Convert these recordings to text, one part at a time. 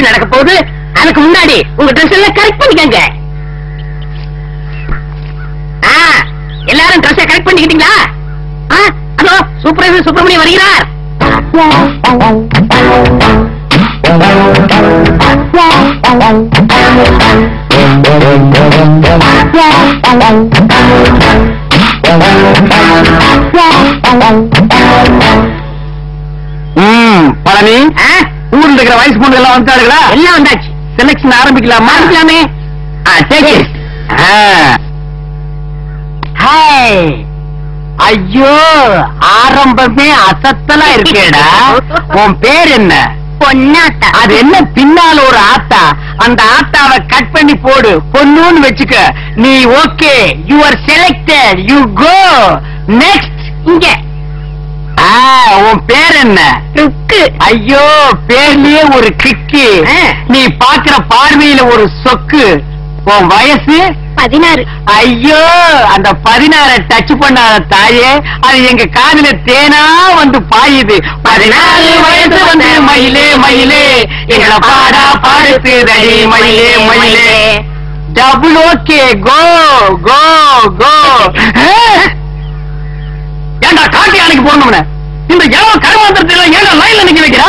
நடக்க போகுது. அதுக்கு முன்னாடி உங்க ட்ரெஸ் எல்லாம் கரெக்ட் பண்ணிக்கங்க. எல்லாரும் ட்ரெஸ் கரெக்ட் பண்ணிக்கிட்டீங்களா? அதோ சூப்பர்வைசர் சுப்பிரமணியம் வருகிறார். பழனி, ஊர்ல இருக்கிற வயசு பொண்ணு எல்லாம் வந்துட்டாருங்களா? எல்லாம் வந்தாச்சு. செலக்ஷன் ஆரம்பிக்கலாமா? ஆரம்பிக்கலாமே. ஐயோ, ஆரம்பமே அசத்தலா இருக்கேடா. உன் பேர் என்ன? பொன்னாத்தா. அது என்ன பின்னால ஒரு ஆத்தா? அந்த ஆத்தாவை கட் பண்ணி போடு, பொண்ணுன்னு வச்சுக்க. நீ okay, you are selected, you go next. இங்க உன் பேர் என்ன? ருக்கு. ஐயோ, பேர்லயே ஒரு கிக்கு. நீ பாக்குற பார்வையில ஒரு சொக்கு. உன் வயசு 16. ஐயோ, அந்த 16 டச் பண்ணாத தாயே, அது எங்க காதுல தேனா வந்து பாயுது. 14 வயசு வந்து மயிலே மயிலே எங்களை பாடா பாடுத்துதடி மயிலே மயிலே. டபுள் ஓகே, கோ கோ கோ. ஏண்டா காட்டி அன்னைக்கு போடணும்னு இந்த எவ்வளோ கருமாந்திரத்துல ஏன்னா லைன்ல நிக்க வைக்கிறா?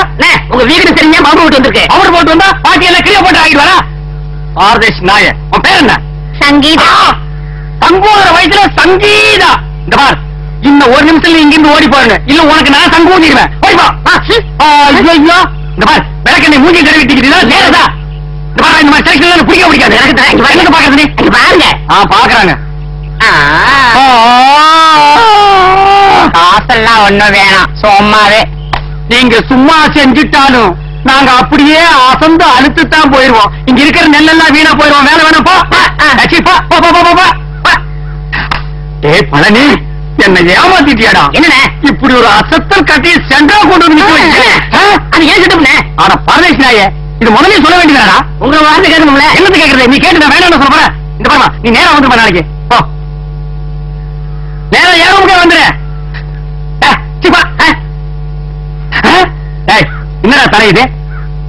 உங்க வீடு தெரிஞ்சா பாம்பு விட்டு வந்திருக்கேன். அவர் போட்டு வந்தா பாட்டி எல்லாம் கிளிய போட்டு ஆகிட்டு வரா. ஆர்தேஷ் நாய, உன் பேர் என்ன? சங்கீதா. சங்கோதர வயசுல சங்கீதா. இந்த பார், இன்னும் ஒரு நிமிஷத்துல இங்க இருந்து ஓடி போறேன், இல்ல உனக்கு நான் சங்கு ஊதிடுவேன். ஓடிப்பா. ஐயோ, இந்த பார், விளக்கண்ணை மூஞ்சி கழுவிட்டீங்களா? நேரதா இந்த பார், இந்த மாதிரி செலக்ஷன் பிடிக்க பிடிக்காது எனக்கு. பாக்குறது நீ பாருங்க. பாக்குறாங்க. காசெல்லாம் ஒண்ணும் வேணாம், சும்மாவே. நீங்க சும்மா செஞ்சுட்டாலும் நாங்க அப்படியே அசந்து அழுத்துத்தான் போயிருவோம். இங்க இருக்கிற நெல்லெல்லாம் வீணா போயிருவோம். வேலை வேணாம், போ. ஏ பழனி, என்ன ஏமாத்திட்டியாடா? என்ன இப்படி ஒரு அசத்தல் கட்டி சென்றா கொண்டு வந்து அது ஏன் கிட்ட? ஆனா பரதேஷ் நாயே, இது முதல்ல சொல்ல வேண்டியதாடா. உங்களை வார்த்தை கேட்கணும்ல. என்னது கேட்கறது? நீ கேட்டு நான் வேணும்னு சொல்ல போறேன். இந்த பாருமா, நீ நேரம் வந்துருப்பா நாளைக்கு. போ, நேரம் ஏறமுக்கே வந்துரு. என்னடா தலை இது?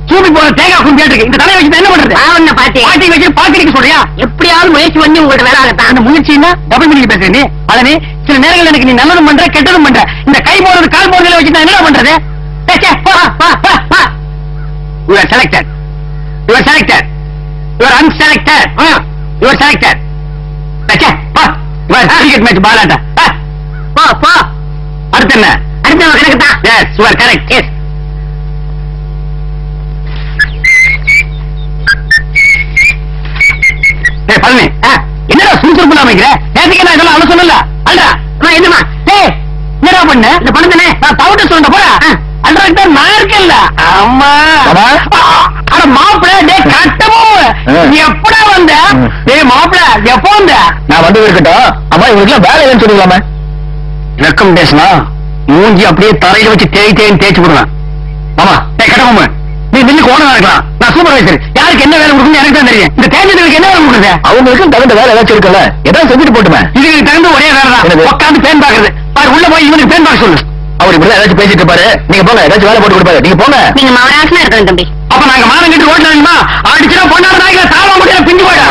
சூப்பி போன தேங்காய் கும்பி இருக்கு. இந்த தலையை வச்சு என்ன பண்றது? பாட்டி பாட்டி வச்சு பாட்டிக்கு சொல்றியா? எப்படியாவது முயற்சி பண்ணி உங்கள்ட்ட வேலை ஆகத்தான். அந்த முயற்சின்னா டபுள் மீனிங் பேசுற நீ. பழனி, சில நேரங்கள் எனக்கு நீ நல்லதும் பண்ற கெட்டதும் பண்ற. இந்த கை போடுறது கால் போடுறதுல வச்சு நான் என்ன பண்றது? You are selected. You are selected. You are unselected. You are selected. Cricket match பாலாட்டா. அடுத்து என்ன? அடுத்த கணக்கு தான். Yes, you are correct. Yes. Palani, என்னடா சுறுசுறுப்பு அமைக்கிற? நேற்றுக்கு நான் இதெல்லாம் அவள சொன்னல. அல்டா என்னமா என்னடா பண்ண? இந்த பணம் தானே நான் தவிட்ட சொல்லிட்ட போற. அல்டா நான் இருக்கேன்ல. ஆமா. அட மாப்பிள, டே கட்டவும் எப்படா வந்த? டேய் மாப்பிள, எப்போ வந்த? நான் வந்து இருக்கட்டும். அம்மா, இவங்களுக்கு வேலை இல்லைன்னு சொல்லிக்கலாமே. ரெக்கமெண்டேஷனா? மூஞ்சி அப்படியே தரையில வச்சு தேய்ச்சி விடுவேன். ஆமா. டேய் கட்டவும், நீ மில்லுக்கு ஓனர் இருக்கலாம், நான் சூப்பர்வைசர். யாருக்கு என்ன வேலை கொடுக்கணும் எனக்கு தான் தெரியும். இந்த தேஞ்சதுக்கு என்ன வேலை கொடுக்குது? அவங்களுக்கும் தகுந்த வேலை ஏதாச்சும் இருக்குல்ல, ஏதாவது செஞ்சுட்டு போட்டுமே. இதுக்கு தகுந்த ஒரே வேலை தான். உட்காந்து பேன் பாக்குறது. பாரு, உள்ள போய் இவனுக்கு பேன் பார்க்க சொல்லு. அவர் இப்படி ஏதாச்சும் பேசிட்டு இருப்பாரு. நீங்க போங்க, ஏதாச்சும் வேலை போட்டு கொடுப்பாரு. நீங்க போங்க. நீங்க மவராசனா இருக்கணும் தம்பி. அப்ப நாங்க மானம் கட்டி ரோட்ல வேணுமா? அடிச்சுனா பொண்ணாட நாய்களை தாவ முடியாது, பிஞ்சு போயிடா.